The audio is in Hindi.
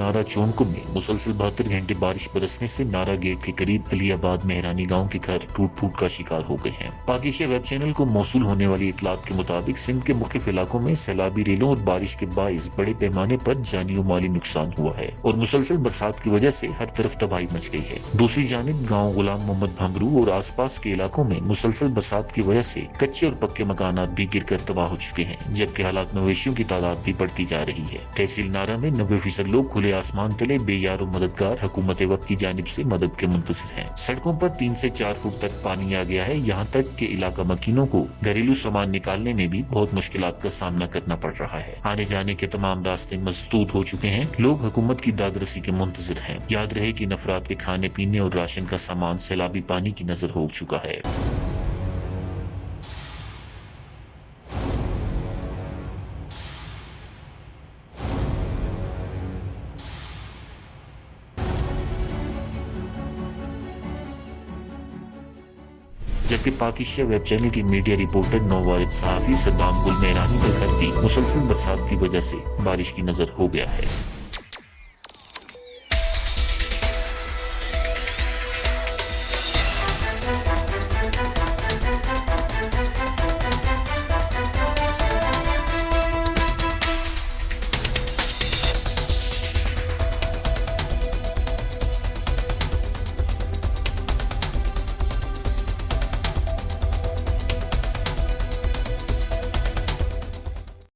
नारा चौनकुम में मुसलसल 72 घंटे बारिश बरसने से नारा गेट के करीब अलीबाद मेहरानी गांव के घर टूट फूट का शिकार हो गए हैं। पाकिस्तान वेब चैनल को मौसूल होने वाली इतलात के मुताबिक सिंध के मुख्तलिफ इलाकों में सैलाबी रेलों और बारिश के बाइस बड़े पैमाने पर जानी और माली नुकसान हुआ है और मुसलसल बरसात की वजह से हर तरफ तबाही मच गई है। दूसरी जानिब गाँव गुलाम मोहम्मद भंगरू और आस पास के इलाकों में मुसलसल बरसात की वजह से कच्चे और पक्के मकानात भी गिर कर तबाह हो चुके हैं, जबकि हालात मवेशियों की तादाद भी बढ़ती जा रही है। तहसील नारा में 90% लोग खुले आसमान तले बेयार और मददगार हुकूमत वक्त की जानिब से मदद के मुंतज़िर हैं। सड़कों पर 3 से 4 फुट तक पानी आ गया है। यहाँ तक के इलाका मकीनों को घरेलू सामान निकालने में भी बहुत मुश्किलात का सामना करना पड़ रहा है। आने जाने के तमाम रास्ते मसदूद हो चुके हैं। लोग हुकूमत की दादरसी के मुंतज़िर हैं। याद रहे कि नफरात के खाने पीने और राशन का सामान सैलाबी पानी की नजर हो चुका है। जबकि पाकिस्तान वेब चैनल की मीडिया रिपोर्टर नौवारिद सहाफी सद्दाम गुल मेहरानी का घर भी मुसलसल बरसात की वजह से बारिश की नजर हो गया है।